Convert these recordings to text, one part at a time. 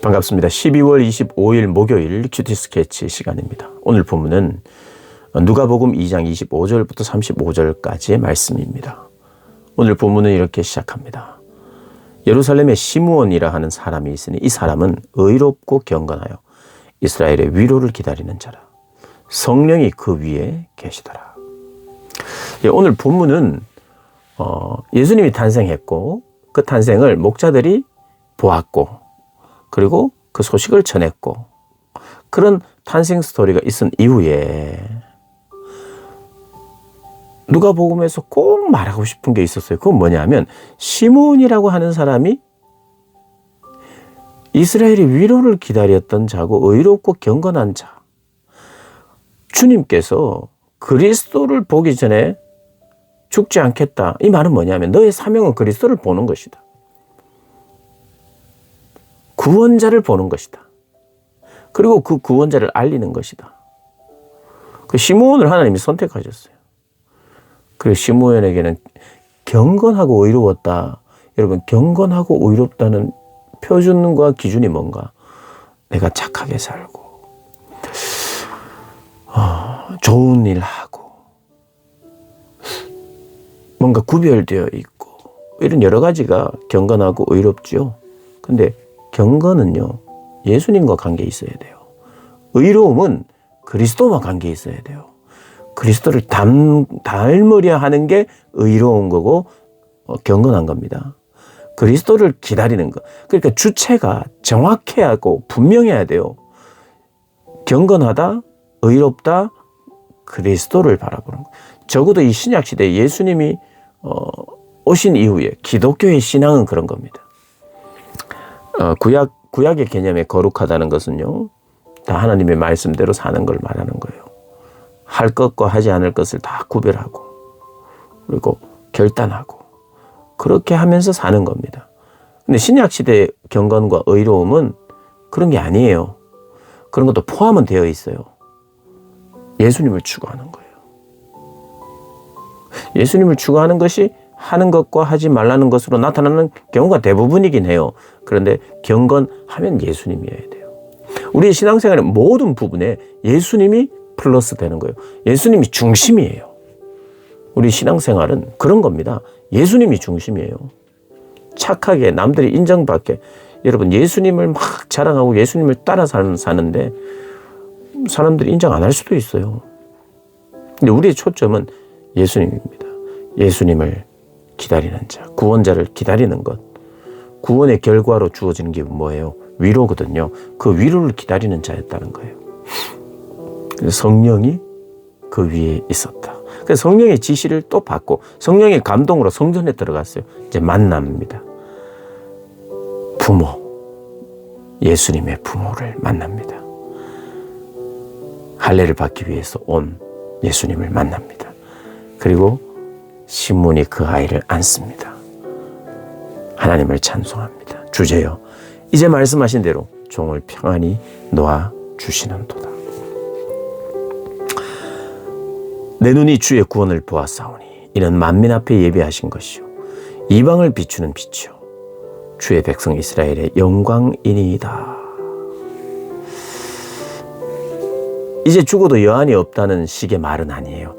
반갑습니다. 12월 25일 목요일 큐티 스케치 시간입니다. 오늘 본문은 누가복음 2장 25절부터 35절까지의 말씀입니다. 오늘 본문은 이렇게 시작합니다. 예루살렘에 시므온이라 하는 사람이 있으니 이 사람은 의롭고 경건하여 이스라엘의 위로를 기다리는 자라. 성령이 그 위에 계시더라. 오늘 본문은 예수님이 탄생했고 그 탄생을 목자들이 보았고 그리고 그 소식을 전했고 그런 탄생 스토리가 있은 이후에 누가복음에서 꼭 말하고 싶은 게 있었어요. 그건 뭐냐면 시므온이라고 하는 사람이 이스라엘의 위로를 기다렸던 자고 의롭고 경건한 자. 주님께서 그리스도를 보기 전에 죽지 않겠다. 이 말은 뭐냐면 너의 사명은 그리스도를 보는 것이다. 구원자를 보는 것이다. 그리고 그 구원자를 알리는 것이다. 그 시므온을 하나님이 선택하셨어요. 그리고 시므온에게는 경건하고 의로웠다. 여러분, 경건하고 의롭다는 표준과 기준이 뭔가? 내가 착하게 살고 좋은 일 하고 뭔가 구별되어 있고 이런 여러 가지가 경건하고 의롭죠. 근데 경건은요, 예수님과 관계 있어야 돼요. 의로움은 그리스도와 관계 있어야 돼요. 그리스도를 닮으려 하는 게 의로운 거고 경건한 겁니다. 그리스도를 기다리는 것. 그러니까 주체가 정확해야 하고 분명해야 돼요. 경건하다, 의롭다, 그리스도를 바라보는 것. 적어도 이 신약 시대에 예수님이 오신 이후에 기독교의 신앙은 그런 겁니다. 구약의 개념에 거룩하다는 것은요, 다 하나님의 말씀대로 사는 걸 말하는 거예요. 할 것과 하지 않을 것을 다 구별하고, 그리고 결단하고, 그렇게 하면서 사는 겁니다. 근데 신약 시대의 경건과 의로움은 그런 게 아니에요. 그런 것도 포함은 되어 있어요. 예수님을 추구하는 거예요. 예수님을 추구하는 것이 하는 것과 하지 말라는 것으로 나타나는 경우가 대부분이긴 해요. 그런데 경건하면 예수님이어야 돼요. 우리의 신앙생활의 모든 부분에 예수님이 플러스 되는 거예요. 예수님이 중심이에요. 우리 신앙생활은 그런 겁니다. 예수님이 중심이에요. 착하게 남들이 인정받게. 여러분, 예수님을 막 자랑하고 예수님을 따라 사는데 사람들이 인정 안 할 수도 있어요. 근데 우리의 초점은 예수님입니다. 예수님을 기다리는 자, 구원자를 기다리는 것. 구원의 결과로 주어지는 게 뭐예요? 위로거든요. 그 위로를 기다리는 자였다는 거예요. 그래서 성령이 그 위에 있었다. 그래서 성령의 지시를 또 받고 성령의 감동으로 성전에 들어갔어요. 이제 만납니다. 부모, 예수님의 부모를 만납니다. 할례를 받기 위해서 온 예수님을 만납니다. 그리고 시므온이 그 아이를 안습니다. 하나님을 찬송합니다. 주제여, 이제 말씀하신 대로 종을 평안히 놓아 주시는도다. 내 눈이 주의 구원을 보았사오니 이는 만민 앞에 예비하신 것이요 이방을 비추는 빛이요 주의 백성 이스라엘의 영광이니이다. 이제 죽어도 여한이 없다는 식의 말은 아니에요.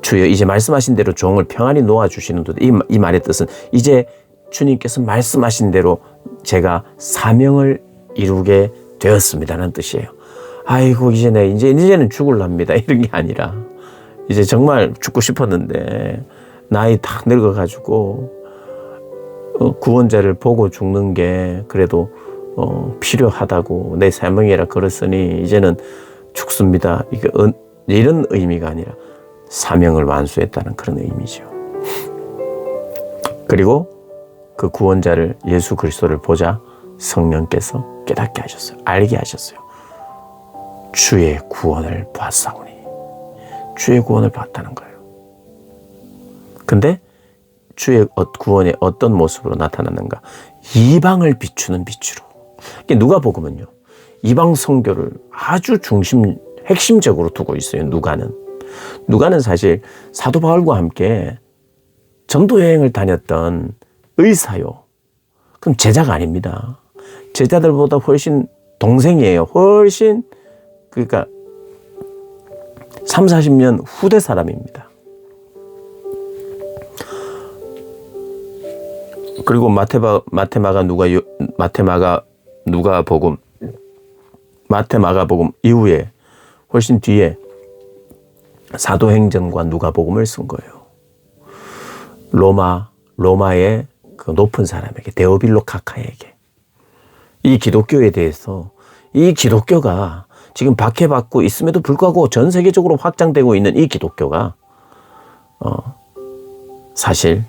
주여, 이제 말씀하신 대로 종을 평안히 놓아주시는 도다. 이 말의 뜻은 이제 주님께서 말씀하신 대로 제가 사명을 이루게 되었습니다라는 뜻이에요. 아이고, 이제는 죽을랍니다. 이런 게 아니라 이제 정말 죽고 싶었는데 나이 다 늙어가지고 구원자를 보고 죽는 게 그래도 필요하다고 내 사명이라 그랬으니 이제는 죽습니다. 이런 의미가 아니라 사명을 완수했다는 그런 의미죠. 그리고 그 구원자를 예수 그리스도를 보자 성령께서 깨닫게 하셨어요. 알게 하셨어요. 주의 구원을 봤사오니. 주의 구원을 봤다는 거예요. 근데 주의 구원이 어떤 모습으로 나타났는가? 이방을 비추는 빛으로. 누가복음은요, 이방 선교를 아주 핵심적으로 두고 있어요. 누가는 사실 사도 바울과 함께 전도 여행을 다녔던 의사요. 그럼 제자가 아닙니다. 제자들보다 훨씬 동생이에요. 훨씬 그러니까 3, 40년 후대 사람입니다. 그리고 마태마가복음 이후에 훨씬 뒤에 사도행전과 누가복음을 쓴 거예요. 로마의 그 높은 사람에게, 데오빌로 카카에게 이 기독교에 대해서, 이 기독교가 지금 박해받고 있음에도 불구하고 전 세계적으로 확장되고 있는 이 기독교가 사실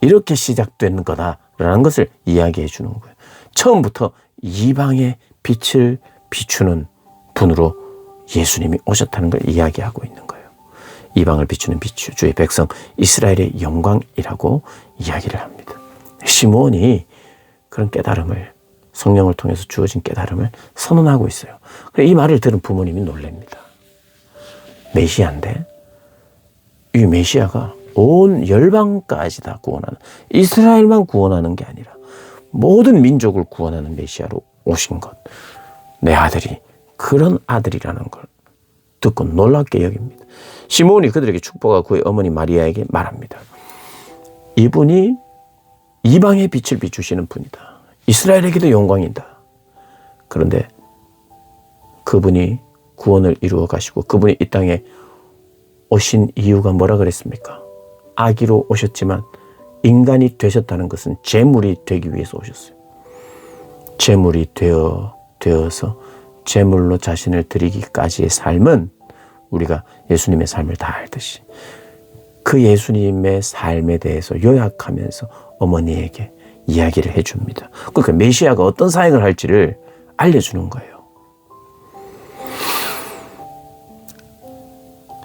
이렇게 시작된 거다라는 것을 이야기해 주는 거예요. 처음부터 이방의 빛을 비추는 분으로 예수님이 오셨다는 걸 이야기하고 있는 거예요. 이방을 비추는 빛이요, 주의 백성 이스라엘의 영광이라고 이야기를 합니다. 시므온이 그런 깨달음을, 성령을 통해서 주어진 깨달음을 선언하고 있어요. 이 말을 들은 부모님이 놀랍니다. 메시아인데 이 메시아가 온 열방까지 다 구원하는, 이스라엘만 구원하는 게 아니라 모든 민족을 구원하는 메시아로 오신 것, 내 아들이 그런 아들이라는 걸 듣고 놀랍게 여깁니다. 시므온이 그들에게 축복하고 그의 어머니 마리아에게 말합니다. 이분이 이방의 빛을 비추시는 분이다. 이스라엘에게도 영광이다. 그런데 그분이 구원을 이루어 가시고 그분이 이 땅에 오신 이유가 뭐라 그랬습니까? 아기로 오셨지만 인간이 되셨다는 것은 제물이 되기 위해서 오셨어요. 제물이 되어서 제물로 자신을 드리기까지의 삶은 우리가 예수님의 삶을 다 알듯이 그 예수님의 삶에 대해서 요약하면서 어머니에게 이야기를 해줍니다. 그러니까 메시아가 어떤 사역을 할지를 알려주는 거예요.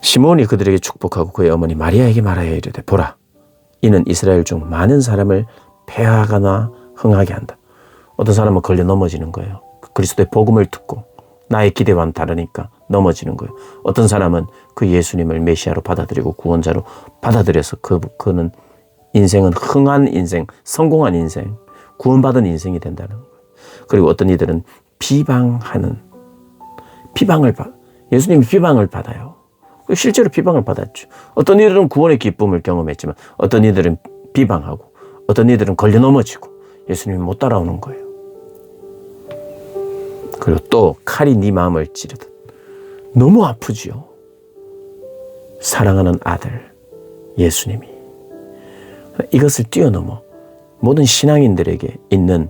시므온이 그들에게 축복하고 그의 어머니 마리아에게 말하여 이르되, 보라, 이는 이스라엘 중 많은 사람을 패하거나 흥하게 한다. 어떤 사람은 걸려 넘어지는 거예요. 그리스도의 복음을 듣고 나의 기대와는 다르니까 넘어지는 거예요. 어떤 사람은 그 예수님을 메시아로 받아들이고 구원자로 받아들여서 그는 인생은 흥한 인생, 성공한 인생, 구원받은 인생이 된다는 거예요. 그리고 어떤 이들은 예수님이 비방을 받아요. 실제로 비방을 받았죠. 어떤 이들은 구원의 기쁨을 경험했지만 어떤 이들은 비방하고 어떤 이들은 걸려 넘어지고 예수님이 못 따라오는 거예요. 그리고 또 칼이 네 마음을 찌르듯 너무 아프지요. 사랑하는 아들 예수님이 이것을 뛰어넘어 모든 신앙인들에게 있는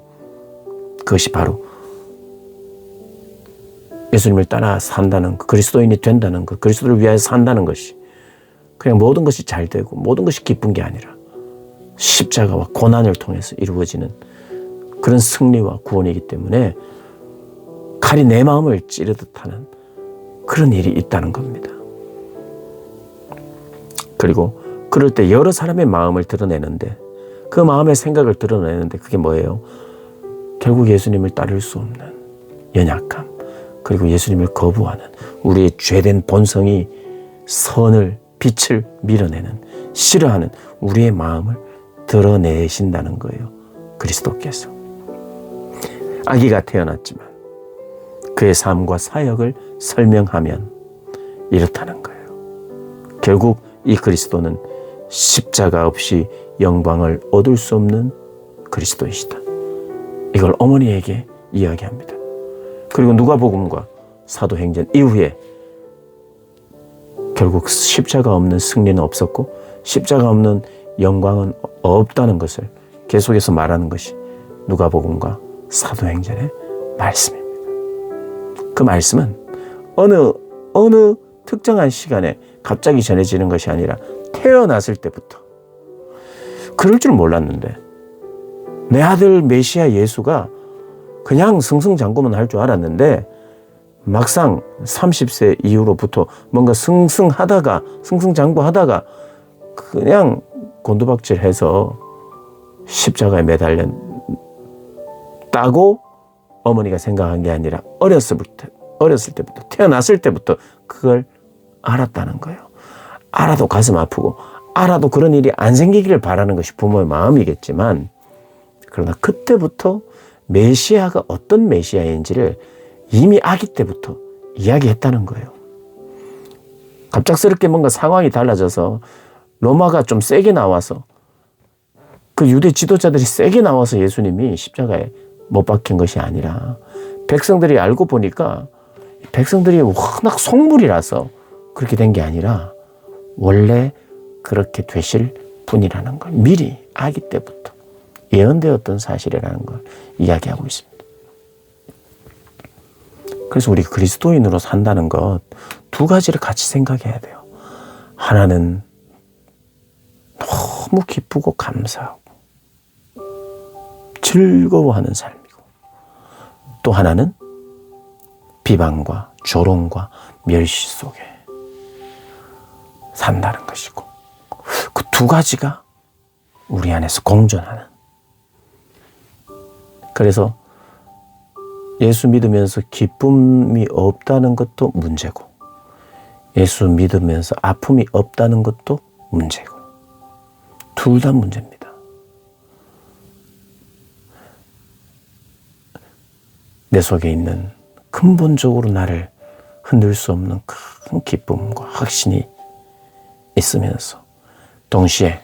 그것이 바로 예수님을 따라 산다는 것, 그리스도인이 된다는 것, 그리스도를 위하여 산다는 것이 그냥 모든 것이 잘 되고 모든 것이 기쁜 게 아니라 십자가와 고난을 통해서 이루어지는 그런 승리와 구원이기 때문에 칼이 내 마음을 찌르듯 하는 그런 일이 있다는 겁니다. 그리고 그럴 때 여러 사람의 마음을 드러내는데, 그 마음의 생각을 드러내는데 그게 뭐예요? 결국 예수님을 따를 수 없는 연약함, 그리고 예수님을 거부하는 우리의 죄된 본성이 선을, 빛을 밀어내는, 싫어하는 우리의 마음을 드러내신다는 거예요. 그리스도께서. 아기가 태어났지만 그의 삶과 사역을 설명하면 이렇다는 거예요. 결국 이 그리스도는 십자가 없이 영광을 얻을 수 없는 그리스도이시다. 이걸 어머니에게 이야기합니다. 그리고 누가복음과 사도행전 이후에 결국 십자가 없는 승리는 없었고 십자가 없는 영광은 없다는 것을 계속해서 말하는 것이 누가복음과 사도행전의 말씀입니다. 그 말씀은 어느 특정한 시간에 갑자기 전해지는 것이 아니라 태어났을 때부터, 그럴 줄 몰랐는데 내 아들 메시아 예수가 그냥 승승장구만 할 줄 알았는데 막상 30세 이후로부터 뭔가 승승장구하다가 그냥 곤두박질해서 십자가에 매달렸다고 어머니가 생각한 게 아니라 어렸을 때부터, 태어났을 때부터 그걸 알았다는 거예요. 알아도 가슴 아프고 알아도 그런 일이 안 생기기를 바라는 것이 부모의 마음이겠지만, 그러나 그때부터 메시아가 어떤 메시아인지를 이미 아기 때부터 이야기했다는 거예요. 갑작스럽게 뭔가 상황이 달라져서 로마가 좀 세게 나와서 그 유대 지도자들이 세게 나와서 예수님이 십자가에 못 박힌 것이 아니라 백성들이 알고 보니까 백성들이 워낙 속물이라서 그렇게 된 게 아니라 원래 그렇게 되실 분이라는 걸 미리 아기 때부터 예언되었던 사실이라는 걸 이야기하고 있습니다. 그래서 우리 그리스도인으로 산다는 것 두 가지를 같이 생각해야 돼요. 하나는 너무 기쁘고 감사하고 즐거워하는 삶이고, 또 하나는 비방과 조롱과 멸시 속에 산다는 것이고, 그 두 가지가 우리 안에서 공존하는. 그래서 예수 믿으면서 기쁨이 없다는 것도 문제고, 예수 믿으면서 아픔이 없다는 것도 문제고, 둘 다 문제입니다. 내 속에 있는 근본적으로 나를 흔들 수 없는 큰 기쁨과 확신이 있으면서 동시에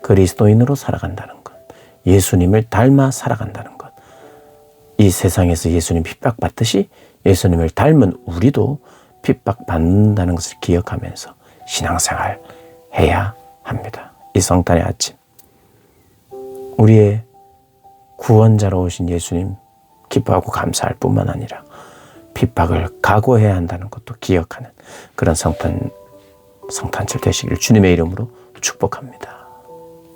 그리스도인으로 살아간다는 것, 예수님을 닮아 살아간다는 것, 이 세상에서 예수님 핍박받듯이 예수님을 닮은 우리도 핍박받는다는 것을 기억하면서 신앙생활 해야 합니다. 이 성탄의 아침, 우리의 구원자로 오신 예수님 기뻐하고 감사할 뿐만 아니라 핍박을 각오해야 한다는 것도 기억하는 그런 성탄절 되시기를 주님의 이름으로 축복합니다.